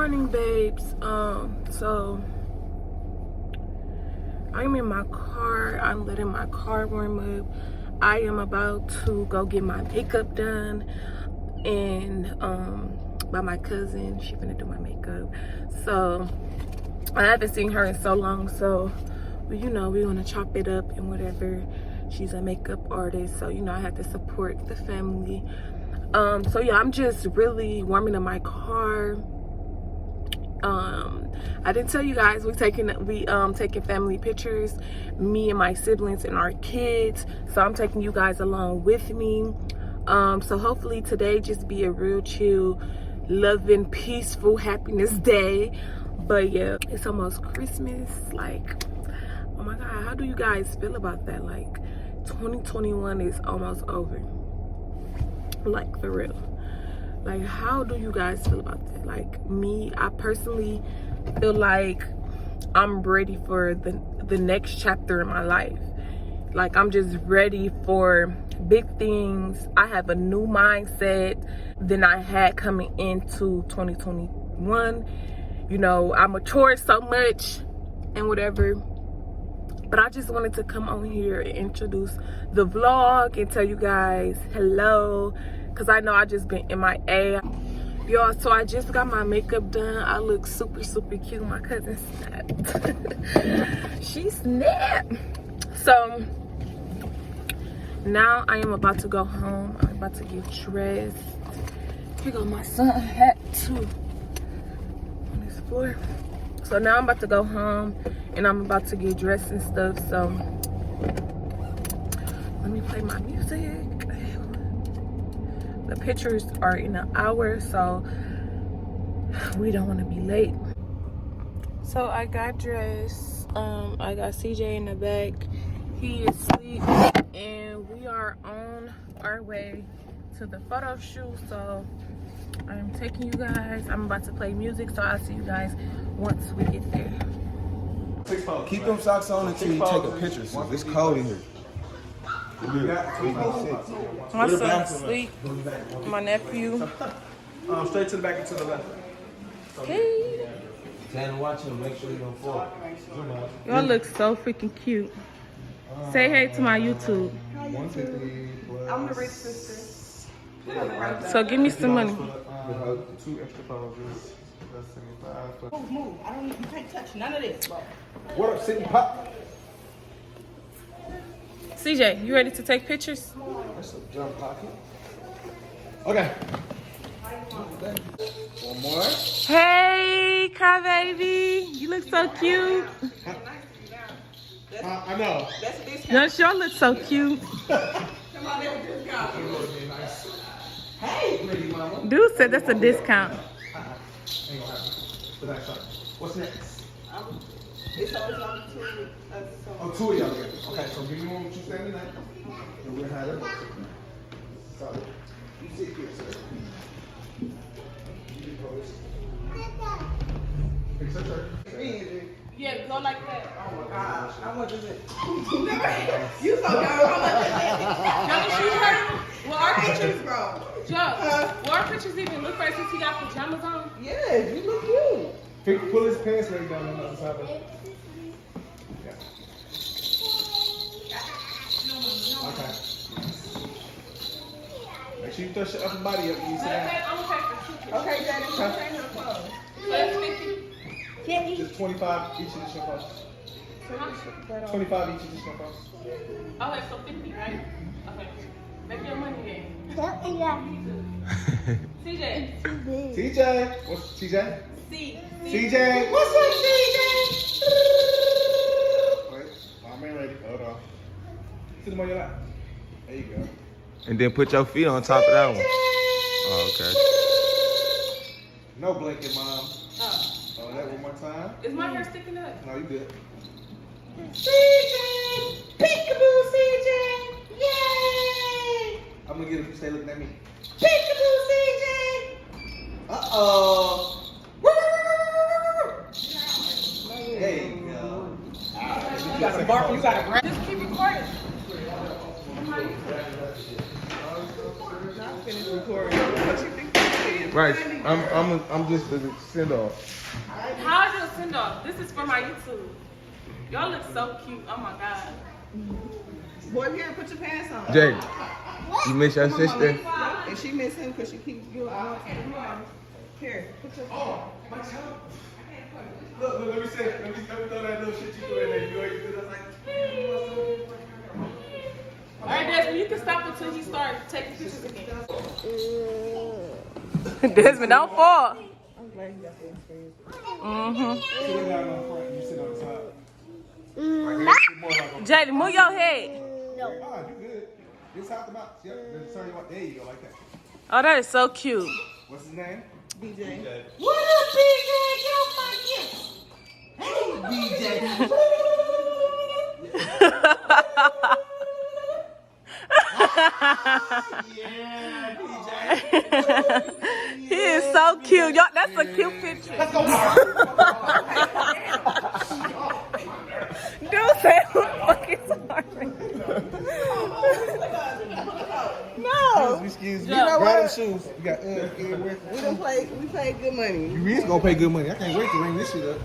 morning, babes. So I'm in my car. I'm letting my car warm up. I am about to go get my makeup done, and by my cousin. She finna do my makeup. So I haven't seen her in so long, so you know, we're gonna chop it up and whatever. She's a makeup artist, so you know I have to support the family. So yeah, I'm just really warming up my car. I didn't tell you guys we taking family pictures, me and my siblings and our kids, so I'm taking you guys along with me. So hopefully today just be a real chill, loving, peaceful, happiness day. But yeah, it's almost Christmas. Like, oh my god, how do you guys feel about that? Like 2021 is almost over, like for real. Like, how do you guys feel about that? Like me, I personally feel like I'm ready for the next chapter in my life. Like, I'm just ready for big things. I have a new mindset than I had coming into 2021. You know, I matured so much and whatever. But I just wanted to come on here and introduce the vlog and tell you guys hello. Because I know I just been MIA. Y'all, so I just got my makeup done. I look super, super cute. My cousin snapped. She snapped. So now I am about to go home. I'm about to get dressed. Here go my son hat too on this floor. So now I'm about to go home and I'm about to get dressed and stuff. So let me play my music. The pictures are in an hour, so we don't want to be late. So I got dressed. I got CJ in the back. He is asleep, and we are on our way to the photo shoot. So I'm taking you guys. I'm about to play music, so I'll see you guys once we get there. Keep them socks on until you take a picture. So it's cold in here. My son's asleep. My nephew. Straight to the back and to the left. Hey. Stand watch him. Make sure you don't fall. Y'all look so freaking cute. Say hey to my YouTube. I'm the rich sister. So give me some money. 2 extra poses. That's 75. Move. I don't. You can't touch none of this, bro. What up, sitting pop? CJ, you ready to take pictures? That's a jump pocket. Okay. One more. Hey, crybaby. You look so cute. I know. That's a discount. No, sure look so cute. Come on, let me discount. Hey, Lady mama. Dude said that's a discount. Ain't gonna happen. But that's fine. What's next? it's always on 2. Oh, 2 of y'all together. Okay, so give me one with you standing there. And we'll have it. Solid. You sit here, sir. You can pose. Fix her turn. Yeah, go like that. Oh my gosh, how much is it? You so dumb. How much is it? Johnny, she heard? Well, our pictures, Pictures, bro. Joe, will our pictures even look right since he got pajamas on? Yes, you look cute. Pull his pants leg down on the other side of it. Yeah. Okay. Make sure you touch your upper body up when you sit down. I'm gonna pay for 2 pictures. Okay, Daddy, you change her clothes. That's 50. Just 25 each of the shampoo. 25 each of the shampoo. Okay, so 50, right? Okay. Make your money then. CJ. TJ. What's TJ? C. CJ. What's up, CJ? Wait, I'm ain't ready. Hold on. Sit him on your lap. There you go. And then put your feet on top of that one. Oh, okay. No blanket, Mom. Oh. Oh, that one more time. Is my hair sticking up? No, you good. CJ! Peekaboo, CJ! Yay! I'm gonna get it if you stay looking at me. Peekaboo, CJ! Uh-oh. There you go. You gotta bark, you gotta grab. Just keep recording. Not finished recording. What you think you Right. I'm just the send off. How's your send off? This is for my YouTube. Y'all look so cute. Oh my god. Boy, here, put your pants on. Jay, you miss your sister? And she miss him because she keeps you out. Here, put your pants on. My child. Look, let me say, let me throw that little shit you do in there. You already do that like. Alright, Desmond, you can stop until he starts taking pictures again. Desmond, don't fall. I'm glad you got the experience. Mm-hmm. Sit down on front, you sit on the side. Jaden, move your head. Ah, you good. Just out the box. Yep. Then turn you up. There you go, like that. Oh, that is so cute. What's his name? DJ. What up, BJ? Get off my gift. Hey, BJ. Yeah, BJ. He is so cute. Y'all, that's a cute picture. Let's go. Dude said, who the fuck is sorry? No. Excuse me. You know Grab them what? shoes. You got everywhere. We paid good money. You really gonna pay good money. I can't wait to ring this shit up.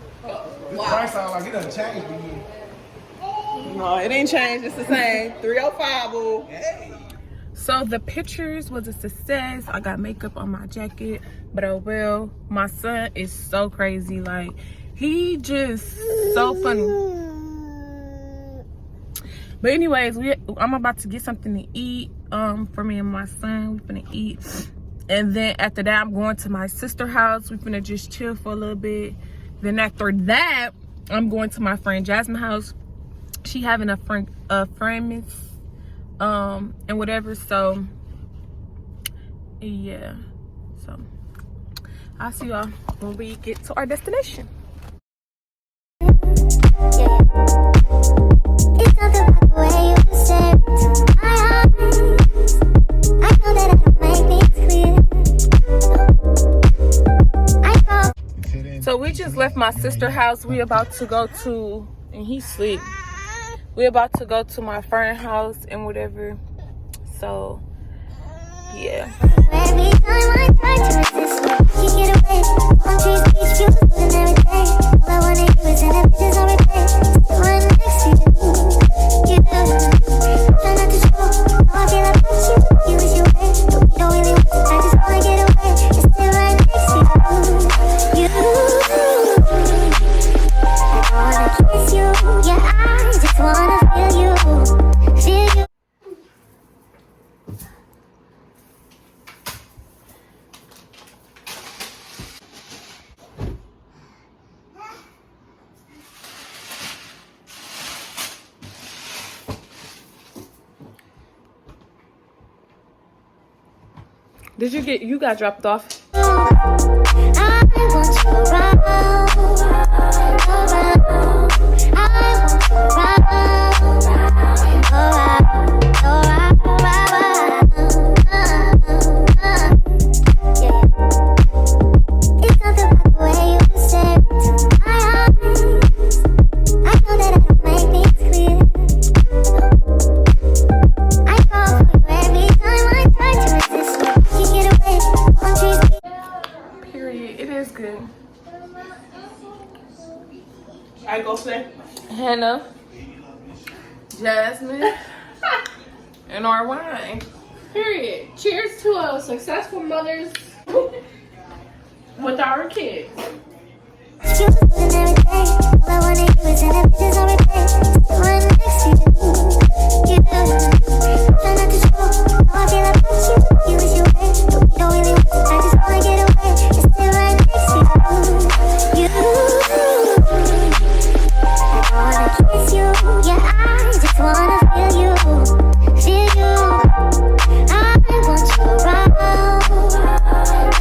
This price sound like it doesn't change, but No, it ain't changed. It's the same. 305, boo. hey. So the pictures was a success. I got makeup on my jacket, but oh well. My son is so crazy. Like, he just so funny. But anyways, I'm about to get something to eat for me and my son. We're gonna eat. And then after that, I'm going to my sister's house. We're gonna just chill for a little bit. Then after that, I'm going to my friend Jasmine's house. She having a friendmas and whatever. So yeah. So I'll see y'all when we get to our destination. It's not about the way you stare into my eyes. I know that I don't make things clear. So we just left my sister's house. We about to go to, and he sleep. We about to go to my friend's house and whatever. So yeah. Every time I try to resist, you get away. Palm trees, beach views, and every day. All I wanna do is send pictures on replay. Still right next to you. You do. Try not to show how I feel about you. You wish you were, but we don't really want to. I just wanna get away. Just stay right next to you. I wanna kiss you. Yeah, I just wanna feel you. Feel you. Did you got dropped off? I want you around, It's not about the way you stare into my eyes. I know that I don't make things clear. I fall for you every time I try to resist you. You get away, palm trees. Period. It is good. I go say. Hannah, Jasmine, and our wine. Period. Cheers to a successful mothers with our kids. You and every day. All I wanna do is send pictures on replay. Still right next to you. You do. Try not to show how I feel about you. You wish you were, but we don't really want to. I just wanna get away. Just stay right next to you. I wanna kiss you. Yeah, I just wanna feel you. Feel you. I want you around. I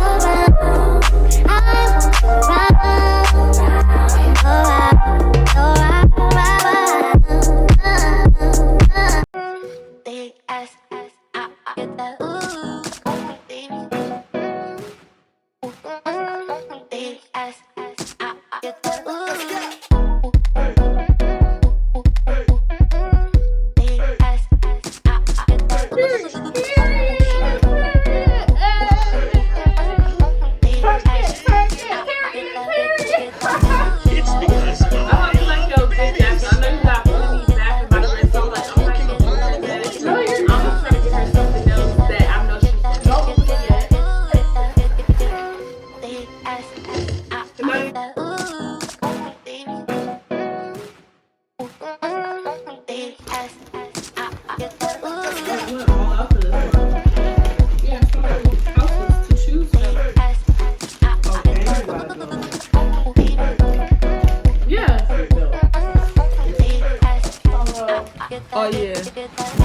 want you around. Big ass, I get that ooh, baby. Big ass, I get that ooh. Big ass, I get that ooh. Oh, yeah.